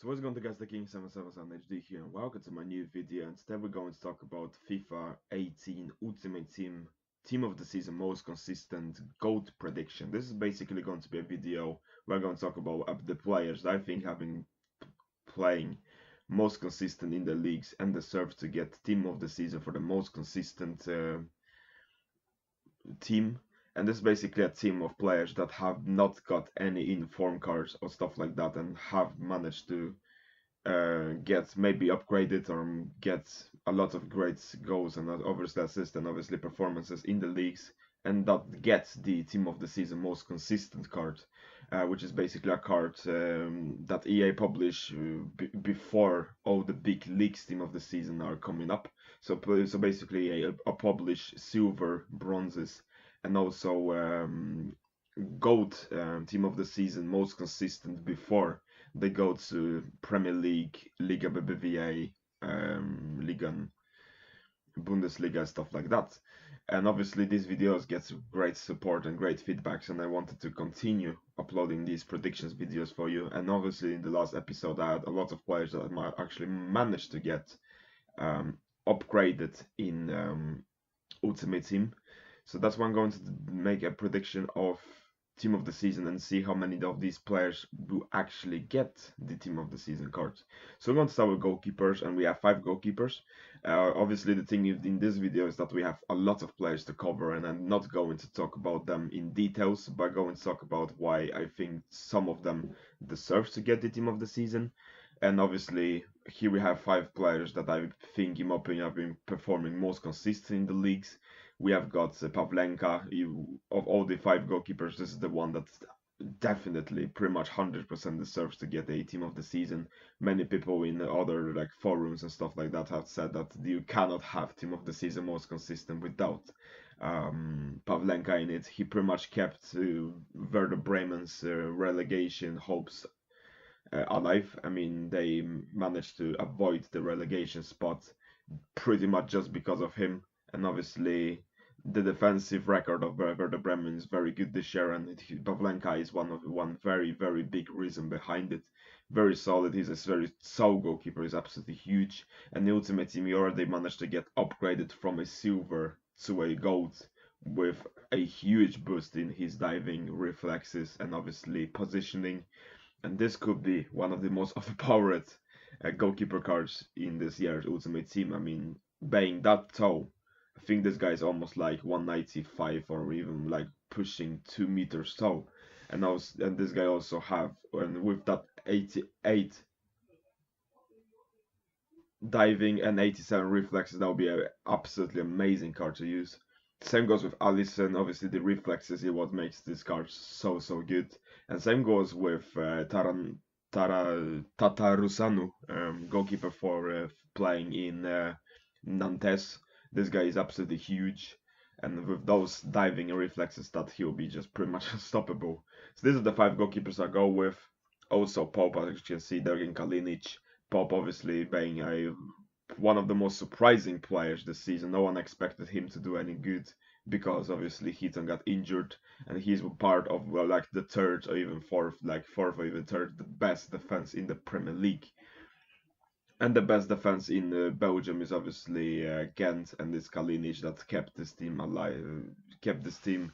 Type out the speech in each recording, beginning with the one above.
So what's going to guys, the King 777 HD here, and welcome to my new video. And today we're going to talk about FIFA 18 Ultimate Team of the Season Most Consistent GOAT Prediction. This is basically going to be a video where we're going to talk about the players that I think have been playing most consistent in the leagues and deserve to get Team of the Season for the most consistent team. And this is basically a team of players that have not got any inform cards or stuff like that and have managed to get maybe upgraded or get a lot of great goals and obviously assists and obviously performances in the leagues, and that gets the Team of the Season Most Consistent card, which is basically a card that EA publish before all the big leagues Team of the Season are coming up. So basically a publish silver, bronzes, and also gold Team of the Season Most Consistent before they go to Premier League, Liga BBVA, Liga, Bundesliga, stuff like that. And obviously these videos get great support and great feedbacks, and I wanted to continue uploading these predictions videos for you. And obviously in the last episode I had a lot of players that might actually managed to get upgraded in Ultimate Team. So that's why I'm going to make a prediction of Team of the Season and see how many of these players will actually get the Team of the Season cards. So we're going to start with goalkeepers, and we have 5 goalkeepers. Obviously the thing in this video is that we have a lot of players to cover, and I'm not going to talk about them in details, but I'm going to talk about why I think some of them deserve to get the Team of the Season. And obviously here we have 5 players that I think, in my opinion, have been performing most consistent in the leagues. We have got Pavlenka. Of all the 5 goalkeepers, this is the one that definitely pretty much 100% deserves to get a Team of the Season. Many people in other like forums and stuff like that have said that you cannot have Team of the Season most consistent without Pavlenka in it. He pretty much kept Werder Bremen's relegation hopes alive. I mean, they managed to avoid the relegation spot pretty much just because of him. And obviously the defensive record of Werder Bremen is very good this year, and Pavlenka is one very big reason behind it. Very solid. He's a very solid goalkeeper. He's absolutely huge. And the Ultimate Team, he already managed to get upgraded from a silver to a gold with a huge boost in his diving, reflexes, and obviously positioning. And this could be one of the most overpowered goalkeeper cards in this year's Ultimate Team. I mean, being that tall, I think this guy is almost like 195 or even like pushing 2 meters tall. And this guy also have, and with that 88 diving and 87 reflexes, that would be an absolutely amazing card to use. Same goes with Alisson. Obviously the reflexes is what makes this card so good. And same goes with Tatarusanu, goalkeeper for playing in Nantes. This guy is absolutely huge, and with those diving and reflexes, that he'll be just pretty much unstoppable. So these are the 5 goalkeepers I go with. Also Pope, as you can see, Dergin Kalinic. Pope obviously being one of the most surprising players this season. No one expected him to do any good because obviously Heaton got injured, and he's part of like the third or even fourth or even third, the best defense in the Premier League. And the best defense in Belgium is obviously Ghent, and it's Kalinic that kept this team alive, kept this team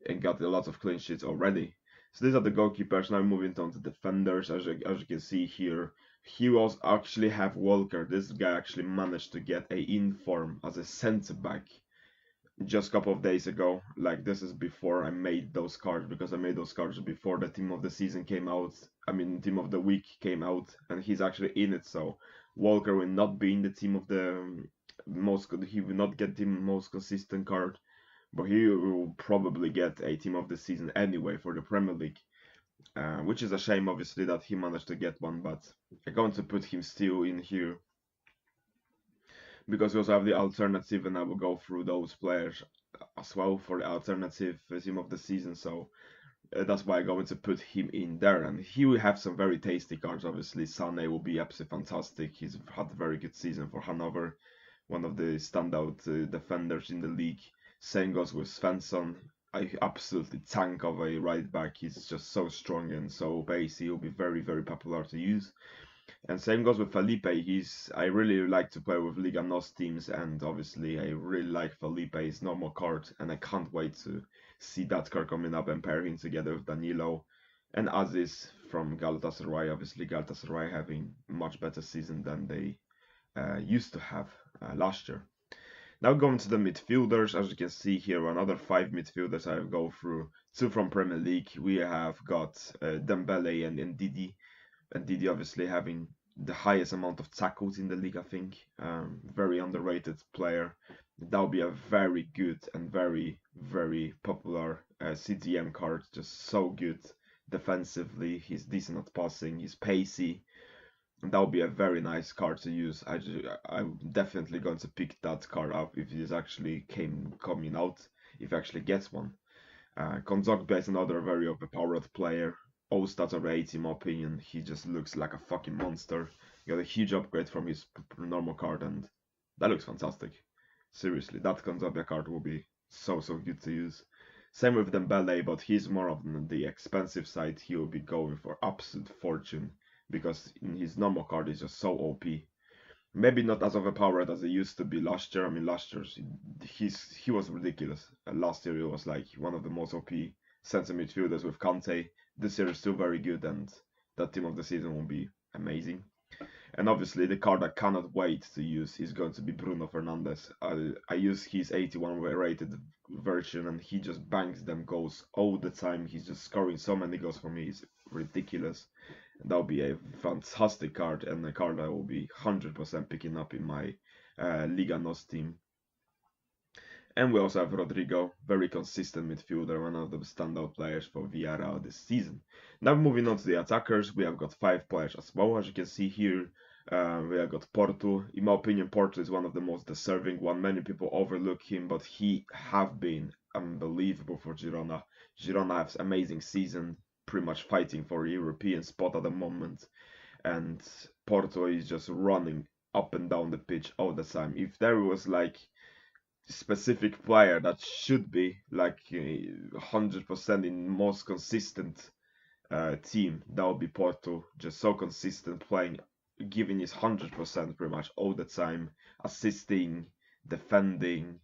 and got a lot of clean sheets already. So these are the goalkeepers. Now moving on to defenders. As you can see here, he was actually have Walker. This guy actually managed to get a inform as a centre back just a couple of days ago. Like, this is before I made those cards, because I made those cards before the Team of the Season came out. I mean, Team of the Week came out, and he's actually in it. So Walker will not be in the team of the he will not get the most consistent card, but he will probably get a Team of the Season anyway for the Premier League, which is a shame, obviously, that he managed to get one, but I'm going to put him still in here because we also have the alternative, and I will go through those players as well for the alternative Team of the Season. So that's why I'm going to put him in there, and he will have some very tasty cards. Obviously, Sané will be absolutely fantastic. He's had a very good season for Hanover, one of the standout defenders in the league. Same goes with Svensson. I absolutely tank of a right back. He's just so strong and so pacey. He'll be very popular to use. And same goes with Felipe. I really like to play with Liga NOS teams, and obviously I really like Felipe's normal card, and I can't wait to see that card coming up and pair him together with Danilo and Aziz from Galatasaray. Obviously Galatasaray having much better season than they used to have last year. Now going to the midfielders, as you can see here, another 5 midfielders I go through. 2 from Premier League. We have got Dembele and Didi. And Didi obviously having the highest amount of tackles in the league, I think. Very underrated player. That'll be a very good and very popular CDM card. Just so good defensively. He's decent at passing. He's pacey. And that would be a very nice card to use. I'm definitely going to pick that card up if it actually coming out. If it actually gets one. Konzogbe is another very overpowered player. All stats are 80 in my opinion. He just looks like a fucking monster. He got a huge upgrade from his normal card and that looks fantastic. Seriously, that Konzogbe card will be so good to use. Same with Dembele, but he's more on the expensive side. He will be going for absolute fortune because in his normal card is just so OP. Maybe not as overpowered as he used to be last year. I mean, last year he was ridiculous. Last year he was like one of the most OP centre midfielders with Kante. This year is still very good, and that team of the season will be amazing. And obviously, the card I cannot wait to use is going to be Bruno Fernandes. I use his 81 rated version, and he just bangs them goals all the time. He's just scoring so many goals for me. It's ridiculous. That'll be a fantastic card and a card I will be 100% picking up in my Liga NOS team. And we also have Rodrigo, very consistent midfielder, one of the standout players for Villarreal this season. Now moving on to the attackers, we have got 5 players as well, as you can see here. We have got Porto. In my opinion, Porto is one of the most deserving one. Many people overlook him, but he have been unbelievable for Girona. Girona has amazing season, pretty much fighting for a European spot at the moment. And Porto is just running up and down the pitch all the time. If there was like specific player that should be like 100% in most consistent team, that would be Porto. Just so consistent, playing, giving his 100% pretty much all the time, assisting, defending,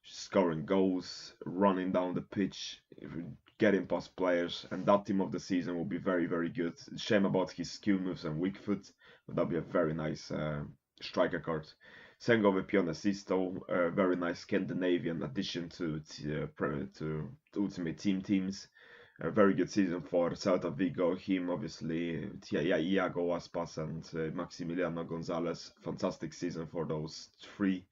scoring goals, running down the pitch, getting past players, and that team of the season will be very good. Shame about his skill moves and weak foot, but that'll be a very nice striker card. Same go with Pionesisto, a very nice Scandinavian addition to Ultimate Team teams. A very good season for Celta Vigo, him obviously, Iago Aspas and Maximiliano Gonzalez. Fantastic season for those 3.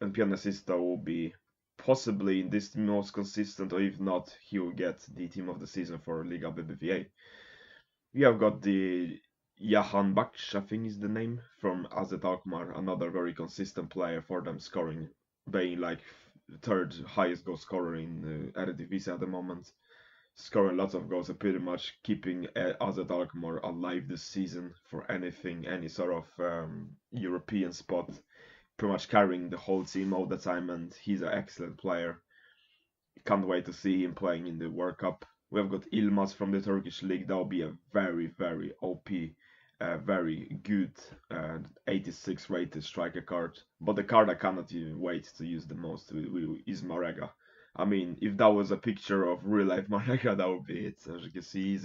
And Pionesisto will be possibly in this most consistent, or if not, he will get the team of the season for Liga BBVA. We have got the Jahan Baksh, I think is the name, from AZ Alkmaar, another very consistent player for them, scoring, being like 3rd highest goal scorer in Eredivisie at the moment, scoring lots of goals and pretty much keeping AZ Alkmaar alive this season for anything, any sort of European spot, pretty much carrying the whole team all the time, and he's an excellent player. Can't wait to see him playing in the World Cup. We have got Ilmaz from the Turkish league. That will be a very OP, very good 86 rated striker card. But the card I cannot even wait to use the most is Marega. I mean, if that was a picture of real life Marega, that would be it. As you can see,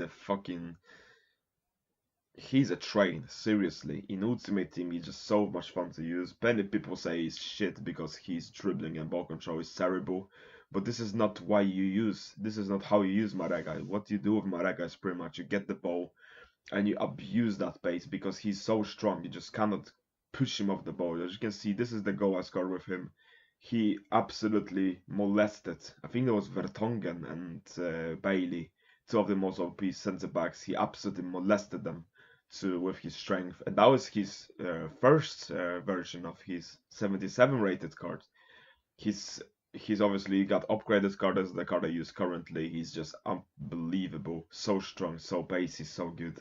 he's a train, seriously. In Ultimate Team, he's just so much fun to use. Many people say he's shit because his dribbling and ball control is terrible. But this is not how you use Marega. What you do with Marega is pretty much you get the ball and you abuse that pace because he's so strong. You just cannot push him off the ball. As you can see, this is the goal I scored with him. He absolutely molested, I think it was Vertonghen and Bailey, 2 of the most OP centre backs. He absolutely molested them with his strength, and that was his first version of his 77 rated card. He's obviously got upgraded card as the card I use currently. He's just unbelievable, so strong, so pacey, so good.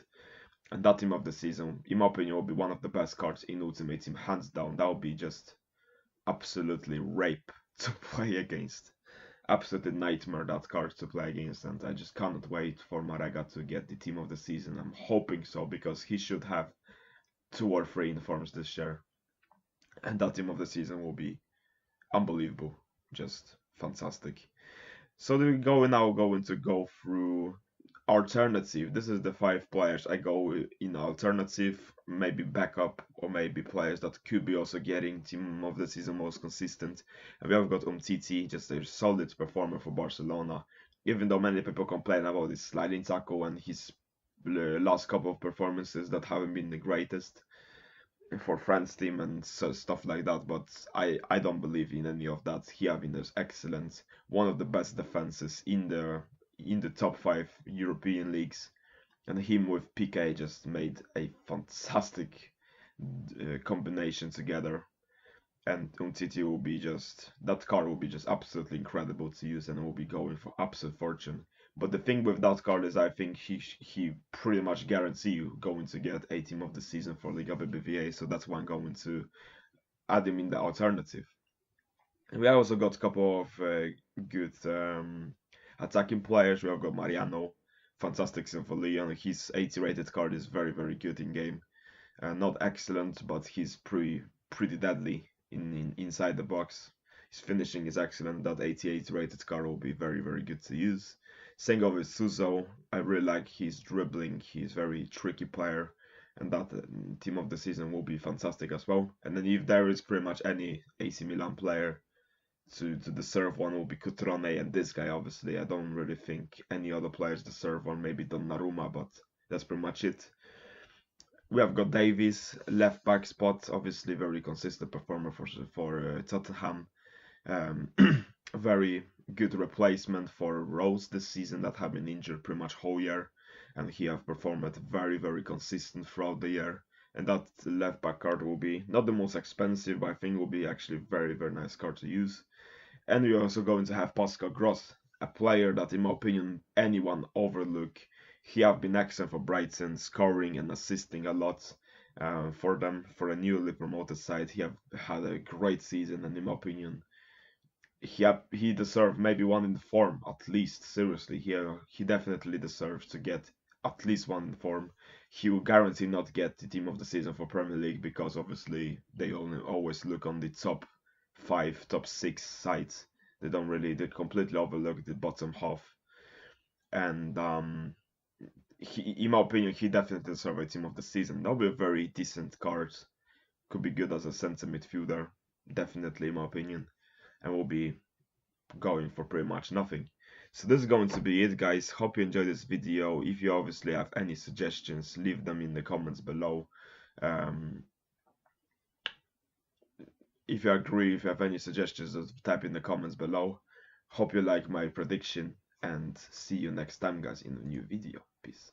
And that team of the season, in my opinion, will be one of the best cards in Ultimate Team, hands down. That would be just absolutely rape to play against. Absolutely nightmare, that card to play against, and I just cannot wait for Marega to get the team of the season. I'm hoping so because he should have 2 or 3 informs this year, and that team of the season will be unbelievable, just fantastic. So we going to go through alternative. This is the 5 players I go in alternative, maybe backup, or maybe players that could be also getting team of the season most consistent. And we have got Umtiti, just a solid performer for Barcelona. Even though many people complain about his sliding tackle and his last couple of performances that haven't been the greatest for France team and so stuff like that, but I don't believe in any of that. He having this excellent, one of the best defenses in the top 5 European leagues, and him with PK just made a fantastic combination together. And Umtiti will be just, that card will be just absolutely incredible to use, and will be going for absolute fortune. But the thing with that card is, I think he pretty much guarantee you going to get a team of the season for Liga BBVA, so that's why I'm going to add him in the alternative. And we also got a couple of good attacking players. We have got Mariano, fantastic for Leon. His 80 rated card is very good in game. Not excellent, but he's pretty deadly inside the box. His finishing is excellent. That 88 rated card will be very good to use. Same goes with Suzo. I really like his dribbling. He's very tricky player, and that team of the season will be fantastic as well. And then if there is pretty much any AC Milan player to deserve one, will be Cutrone and this guy. Obviously, I don't really think any other players deserve one. Maybe Donnarumma, but that's pretty much it. We have got Davies, left back spot, obviously very consistent performer for Tottenham. Um, very good replacement for Rose this season that have been injured pretty much whole year, and he have performed very consistent throughout the year. And that left back card will be not the most expensive, but I think will be actually very nice card to use. And we're also going to have Pascal Gross, a player that, in my opinion, anyone overlook. He have been excellent for Brighton, scoring and assisting a lot for them. For a newly promoted side, he have had a great season, and in my opinion, he deserved maybe one in the form at least. Seriously, he definitely deserves to get at least one in the form. He will guarantee not get the team of the season for Premier League, because obviously they only always look on the top 5, top 6 sides. They completely overlook the bottom half. And in my opinion, he definitely deserves a team of the season. That'll be a very decent card. Could be good as a center midfielder, definitely in my opinion, and will be going for pretty much nothing. So this is going to be it, guys. Hope you enjoyed this video. If you obviously have any suggestions, leave them in the comments below. If you agree, if you have any suggestions, type in the comments below. Hope you like my prediction, and see you next time, guys, in a new video. Peace.